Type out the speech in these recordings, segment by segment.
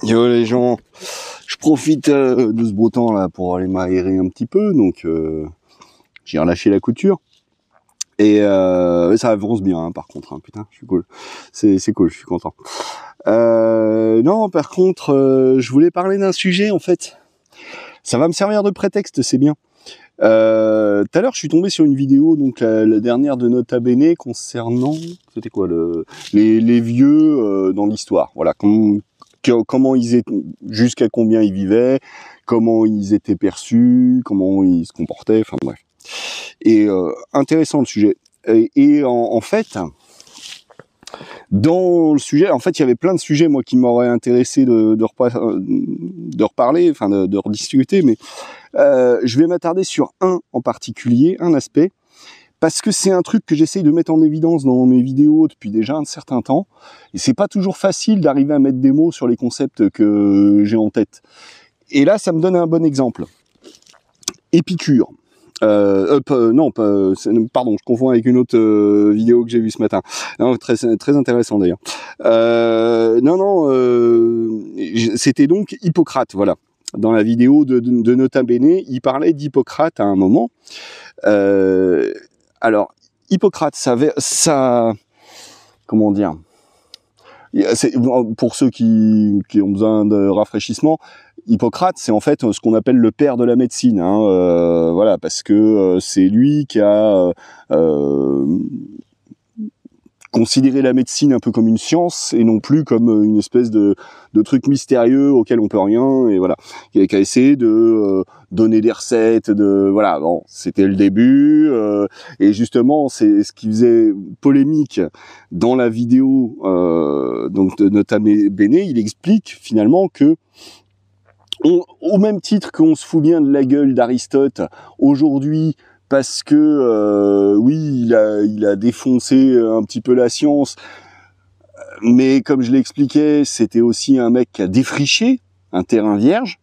Yo les gens, je profite de ce beau temps là pour aller m'aérer un petit peu, donc j'ai relâché la couture et ça avance bien hein, par contre, hein, putain, je suis cool, c'est cool, je suis content. Non, par contre, je voulais parler d'un sujet en fait. Ça va me servir de prétexte, c'est bien. Tout à l'heure, je suis tombé sur une vidéo, donc la dernière de Nota Bene concernant, c'était quoi, les vieux dans l'histoire. Voilà, comment ils étaient, jusqu'à combien ils vivaient, comment ils étaient perçus, comment ils se comportaient, enfin bref. Et intéressant le sujet. Et en fait, dans le sujet, en fait, il y avait plein de sujets moi qui m'auraient intéressé de reparler, enfin de rediscuter, mais je vais m'attarder sur un en particulier, un aspect, parce que c'est un truc que j'essaye de mettre en évidence dans mes vidéos depuis déjà un certain temps, et c'est pas toujours facile d'arriver à mettre des mots sur les concepts que j'ai en tête. Et là, ça me donne un bon exemple. Épicure. Pardon, je confonds avec une autre vidéo que j'ai vue ce matin. Non, très intéressant d'ailleurs. C'était donc Hippocrate, voilà. Dans la vidéo de Nota Bene, il parlait d'Hippocrate à un moment. Alors, Hippocrate, ça, comment dire, pour ceux qui ont besoin de rafraîchissement, Hippocrate, c'est en fait ce qu'on appelle le père de la médecine, hein, voilà, parce que c'est lui qui a considérer la médecine un peu comme une science et non plus comme une espèce de truc mystérieux auquel on peut rien, et voilà, qui a essayé de donner des recettes, voilà, bon, c'était le début, et justement c'est ce qui faisait polémique dans la vidéo donc de Nota Bene. Il explique finalement que au même titre qu'on se fout bien de la gueule d'Aristote aujourd'hui parce que oui, il a défoncé un petit peu la science, mais comme je l'expliquais, c'était aussi un mec qui a défriché un terrain vierge.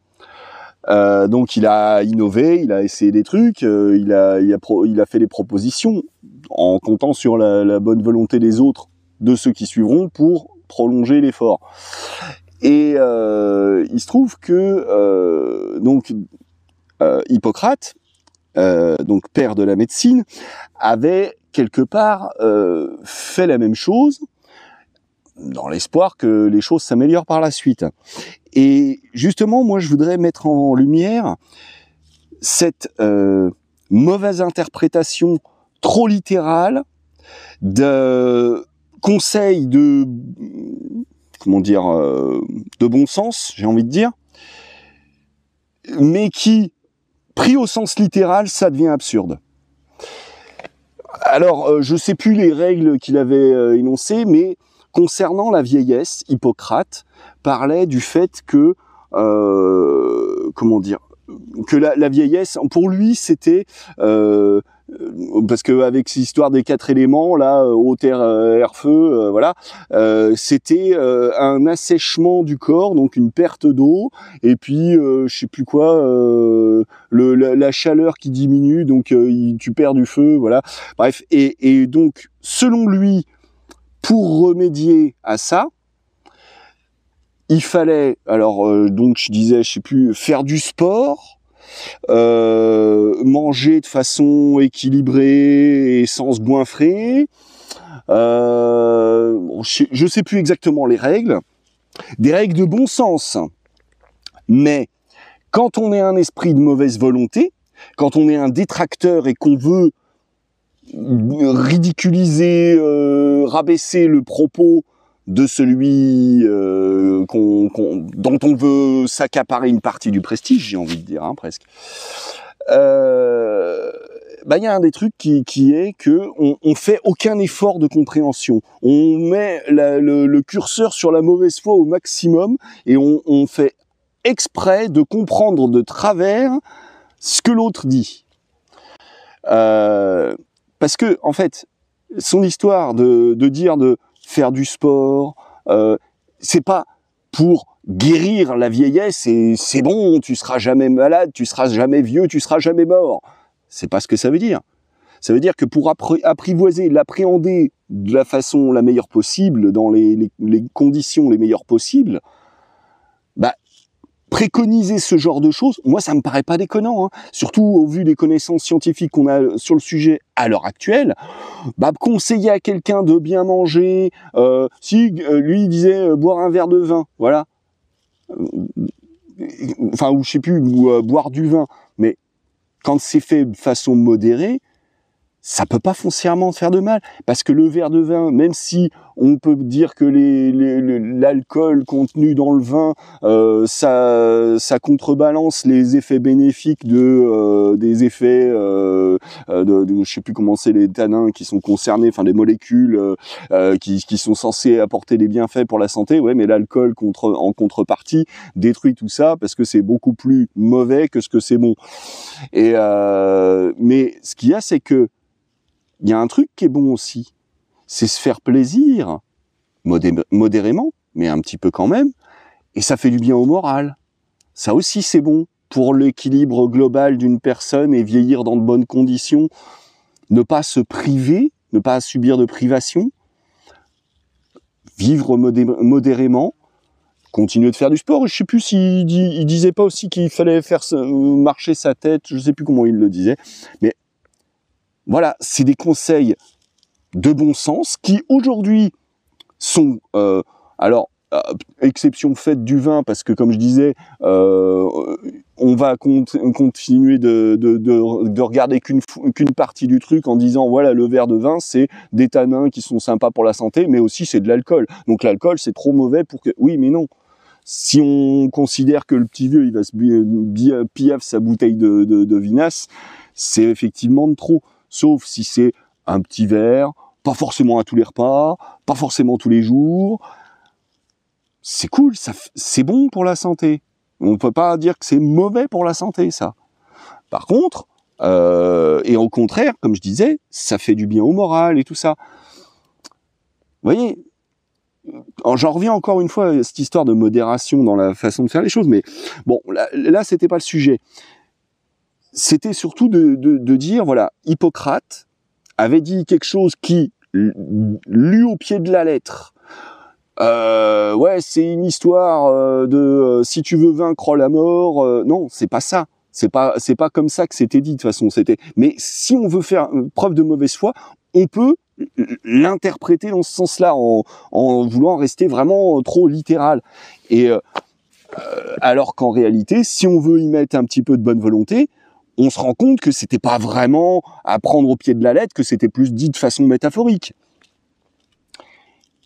Donc il a innové, il a essayé des trucs, il a fait des propositions en comptant sur la bonne volonté des autres, de ceux qui suivront, pour prolonger l'effort. Et il se trouve que Hippocrate, donc père de la médecine, avait quelque part fait la même chose dans l'espoir que les choses s'améliorent par la suite. Et justement, moi, je voudrais mettre en lumière cette mauvaise interprétation trop littérale de conseils de bon sens, j'ai envie de dire, mais qui, pris au sens littéral, ça devient absurde. Alors, je sais plus les règles qu'il avait énoncées, mais concernant la vieillesse, Hippocrate parlait du fait que, que la vieillesse, pour lui, c'était parce que avec cette histoire des 4 éléments, là, eau, terre, air, feu, voilà, c'était un assèchement du corps, donc une perte d'eau, et puis je sais plus quoi, la chaleur qui diminue, donc tu perds du feu, voilà. Bref, et donc selon lui, pour remédier à ça, il fallait, alors donc je disais, je sais plus, faire du sport. Manger de façon équilibrée et sans se goinfrer. Je sais plus exactement les règles, des règles de bon sens. Mais quand on est un esprit de mauvaise volonté, quand on est un détracteur et qu'on veut ridiculiser, rabaisser le propos de celui dont on veut s'accaparer une partie du prestige, j'ai envie de dire, hein, presque. Y a un des trucs qui est que on fait aucun effort de compréhension. On met le curseur sur la mauvaise foi au maximum et on fait exprès de comprendre de travers ce que l'autre dit. Parce que, en fait, son histoire de dire de faire du sport, c'est pas pour guérir la vieillesse et c'est bon, tu seras jamais malade, tu seras jamais vieux, tu seras jamais mort. C'est pas ce que ça veut dire. Ça veut dire que pour apprivoiser, l'appréhender de la façon la meilleure possible, dans les conditions les meilleures possibles, préconiser ce genre de choses, moi ça me paraît pas déconnant, hein. Surtout au vu des connaissances scientifiques qu'on a sur le sujet à l'heure actuelle. Bah, conseiller à quelqu'un de bien manger, si lui il disait boire un verre de vin, voilà, enfin ou je sais plus, ou boire du vin, mais quand c'est fait de façon modérée, ça peut pas foncièrement faire de mal, parce que le verre de vin, même si on peut dire que l'alcool contenu dans le vin, ça contrebalance les effets bénéfiques des effets de je sais plus comment c'est, les tanins qui sont concernés, enfin des molécules qui sont censées apporter des bienfaits pour la santé, ouais, mais l'alcool en contrepartie détruit tout ça parce que c'est beaucoup plus mauvais que ce que c'est bon. Et mais ce qu'il y a, c'est que il y a un truc qui est bon aussi, c'est se faire plaisir, modérément, mais un petit peu quand même, et ça fait du bien au moral. Ça aussi c'est bon pour l'équilibre global d'une personne et vieillir dans de bonnes conditions, ne pas se priver, ne pas subir de privation, vivre modérément, continuer de faire du sport. Je sais plus s'il il disait pas aussi qu'il fallait faire marcher sa tête, je sais plus comment il le disait, mais voilà, c'est des conseils de bon sens qui aujourd'hui sont, exception faite du vin, parce que comme je disais, on va continuer de regarder qu'une partie du truc en disant voilà, le verre de vin c'est des tanins qui sont sympas pour la santé, mais aussi c'est de l'alcool. Donc l'alcool c'est trop mauvais pour que... Oui mais non. Si on considère que le petit vieux il va se piaffe sa bouteille de vinasse, c'est effectivement de trop. Sauf si c'est un petit verre, pas forcément à tous les repas, pas forcément tous les jours. C'est cool, c'est bon pour la santé. On ne peut pas dire que c'est mauvais pour la santé, ça. Par contre, et au contraire, comme je disais, ça fait du bien au moral et tout ça. Vous voyez, j'en reviens encore une fois à cette histoire de modération dans la façon de faire les choses, mais bon, là c'était pas le sujet. C'était surtout de dire, voilà, Hippocrate avait dit quelque chose qui, lu au pied de la lettre, ouais, c'est une histoire si tu veux vaincre la mort. Non, c'est pas ça. C'est pas comme ça que c'était dit de toute façon. Mais si on veut faire preuve de mauvaise foi, on peut l'interpréter dans ce sens-là, en voulant rester vraiment trop littéral. Et alors qu'en réalité, si on veut y mettre un petit peu de bonne volonté, on se rend compte que c'était pas vraiment à prendre au pied de la lettre, que c'était plus dit de façon métaphorique.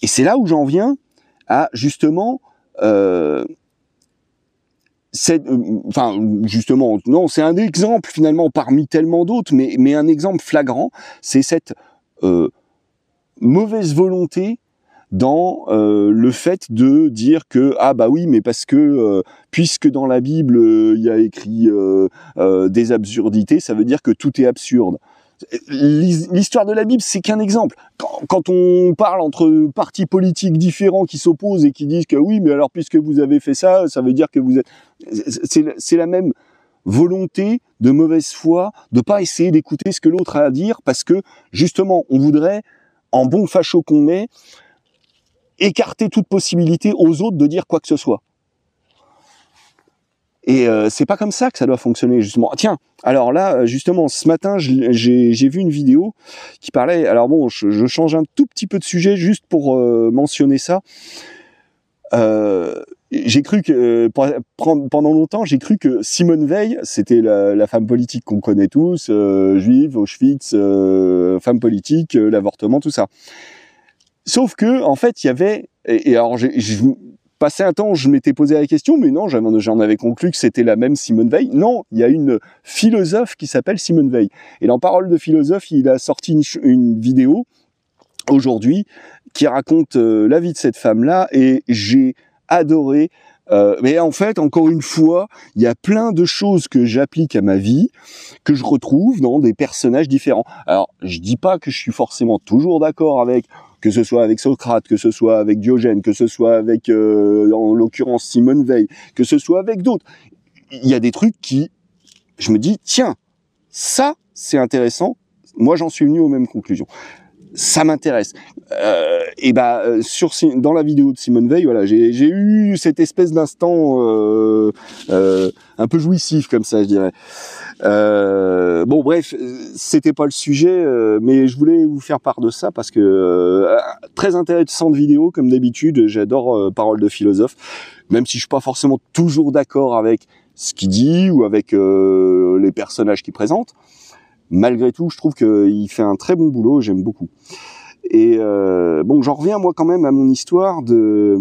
Et c'est là où j'en viens à justement, justement, non, c'est un exemple finalement parmi tellement d'autres, mais un exemple flagrant, c'est cette mauvaise volonté dans le fait de dire que ah bah oui, mais parce que puisque dans la Bible il y a écrit des absurdités, ça veut dire que tout est absurde. L'histoire de la Bible, c'est qu'un exemple. Quand on parle entre partis politiques différents qui s'opposent et qui disent que oui, mais alors puisque vous avez fait ça, ça veut dire que vous êtes... C'est la même volonté de mauvaise foi, de pas essayer d'écouter ce que l'autre a à dire, parce que justement, on voudrait, en bon facho qu'on est, écarter toute possibilité aux autres de dire quoi que ce soit. Et c'est pas comme ça que ça doit fonctionner, justement. Tiens, alors là, justement, ce matin, j'ai vu une vidéo qui parlait... Alors bon, je change un tout petit peu de sujet juste pour mentionner ça. J'ai cru que... pendant longtemps, j'ai cru que Simone Veil, c'était la femme politique qu'on connaît tous, juive, Auschwitz, femme politique, l'avortement, tout ça. Sauf que, en fait, il y avait... Et alors, passé un temps, je m'étais posé la question, mais non, j'en avais conclu que c'était la même Simone Veil. Non, il y a une philosophe qui s'appelle Simone Veil. Et dans Parole de philosophe, il a sorti une vidéo aujourd'hui qui raconte la vie de cette femme-là, et j'ai adoré. Mais en fait, encore une fois, il y a plein de choses que j'applique à ma vie, que je retrouve dans des personnages différents. Alors, je dis pas que je suis forcément toujours d'accord avec... que ce soit avec Socrate, que ce soit avec Diogène, que ce soit avec, en l'occurrence, Simone Veil, que ce soit avec d'autres. Il y a des trucs qui, je me dis, tiens, ça, c'est intéressant. Moi, j'en suis venu aux mêmes conclusions. ça m'intéresse. Dans la vidéo de Simone Veil, voilà, j'ai eu cette espèce d'instant un peu jouissif comme ça, je dirais. Bon, bref, c'était pas le sujet, mais je voulais vous faire part de ça parce que très intéressante vidéo comme d'habitude. J'adore Paroles de philosophe, même si je suis pas forcément toujours d'accord avec ce qu'il dit ou avec les personnages qu'il présente. Malgré tout, je trouve qu'il fait un très bon boulot, j'aime beaucoup. Et bon, j'en reviens moi quand même à mon histoire de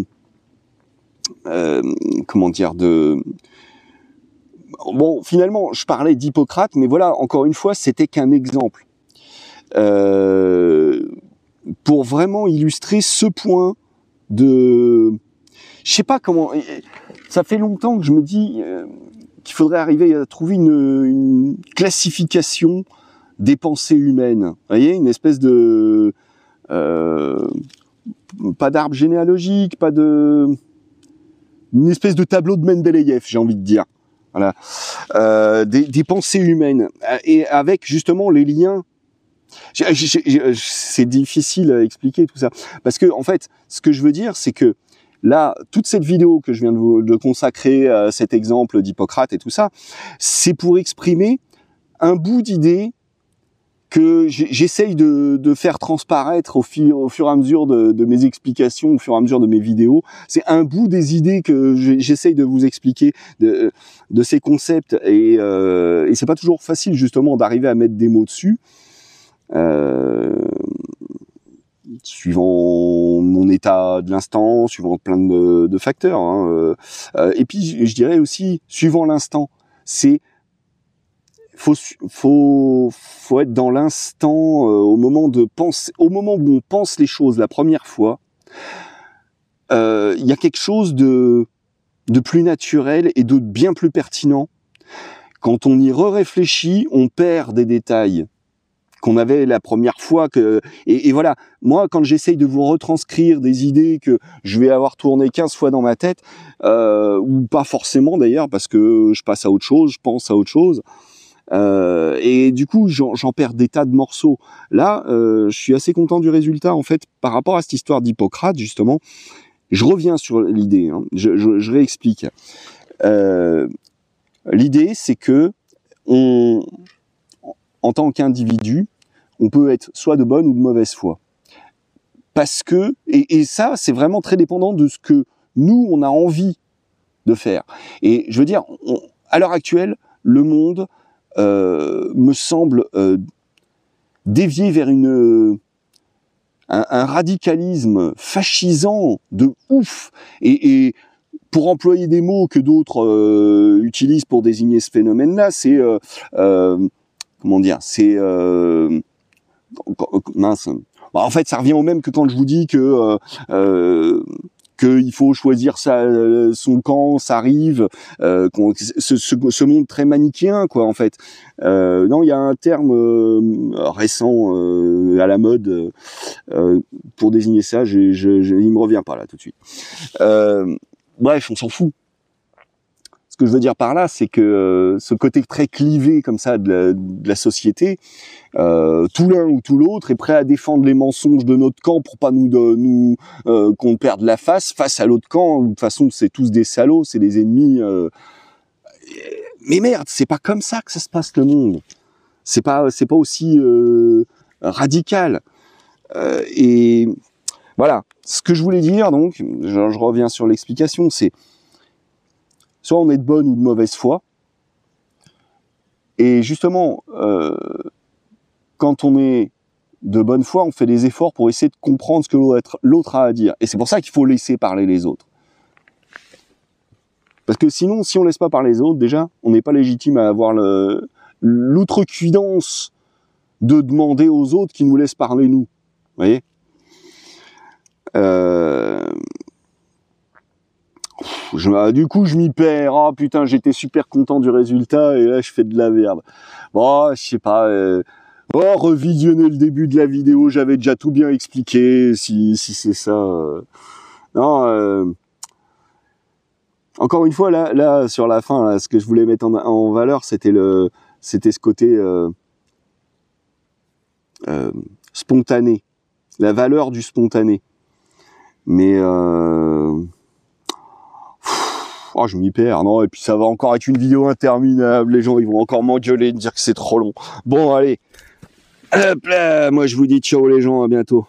bon, finalement, je parlais d'Hippocrate, mais voilà, encore une fois, c'était qu'un exemple pour vraiment illustrer ce point de, je sais pas comment. Ça fait longtemps que je me dis qu'il faudrait arriver à trouver une classification des pensées humaines. Vous voyez, une espèce de pas d'arbre généalogique, une espèce de tableau de Mendeleïev, j'ai envie de dire. Voilà, des pensées humaines et avec justement les liens. C'est difficile à expliquer tout ça parce que en fait, ce que je veux dire, c'est que là, toute cette vidéo que je viens de consacrer à cet exemple d'Hippocrate et tout ça, c'est pour exprimer un bout d'idée que j'essaye de faire transparaître au fur et à mesure de mes explications, au fur et à mesure de mes vidéos. C'est un bout des idées que j'essaye de vous expliquer, de ces concepts. Et c'est pas toujours facile, justement, d'arriver à mettre des mots dessus. Suivant mon état de l'instant, suivant plein de facteurs. Hein. Et puis, je dirais aussi, suivant l'instant, c'est faut être dans l'instant au moment où on pense les choses la première fois. Il y a quelque chose de plus naturel et de bien plus pertinent. Quand on y réfléchit, on perd des détails qu'on avait la première fois et voilà, moi quand j'essaye de vous retranscrire des idées que je vais avoir tourné 15 fois dans ma tête, ou pas forcément d'ailleurs parce que je passe à autre chose, je pense à autre chose, et du coup j'en perds des tas de morceaux. Là, je suis assez content du résultat en fait par rapport à cette histoire d'Hippocrate justement. Je reviens sur l'idée, hein, je réexplique. L'idée c'est que en tant qu'individu, on peut être soit de bonne ou de mauvaise foi. Parce que, et ça, c'est vraiment très dépendant de ce que nous, on a envie de faire. Et je veux dire, à l'heure actuelle, le monde me semble dévier vers un radicalisme fascisant de ouf. Et pour employer des mots que d'autres utilisent pour désigner ce phénomène-là, c'est... comment dire, c'est mince. En fait, ça revient au même que quand je vous dis que qu'il faut choisir son camp, sa rive, ce monde très manichéen, quoi, en fait. Non, il y a un terme récent à la mode pour désigner ça. Il me revient pas là tout de suite. Bref, on s'en fout. Ce que je veux dire par là, c'est que ce côté très clivé comme ça de la société, tout l'un ou tout l'autre est prêt à défendre les mensonges de notre camp pour pas qu'on perde la face à l'autre camp. Où, de toute façon, c'est tous des salauds, c'est des ennemis. Mais merde, c'est pas comme ça que ça se passe le monde. C'est pas aussi radical. Et voilà. Ce que je voulais dire, donc, je reviens sur l'explication, c'est soit on est de bonne ou de mauvaise foi. Et justement, quand on est de bonne foi, on fait des efforts pour essayer de comprendre ce que l'autre a à dire. Et c'est pour ça qu'il faut laisser parler les autres. Parce que sinon, si on laisse pas parler les autres, déjà, on n'est pas légitime à avoir l'outrecuidance de demander aux autres qui nous laissent parler nous. Vous voyez ? Du coup, je m'y perds. Oh putain, j'étais super content du résultat et là, je fais de la merde. Bon, je sais pas. Revisionner le début de la vidéo, j'avais déjà tout bien expliqué. Si c'est ça. Non. Encore une fois, là, sur la fin, là, ce que je voulais mettre en valeur, c'était ce côté spontané. la valeur du spontané. Mais oh, je m'y perds, non, et puis ça va encore être une vidéo interminable, les gens ils vont encore m'engueuler, me dire que c'est trop long. Bon allez, hop là, moi je vous dis ciao les gens, à bientôt.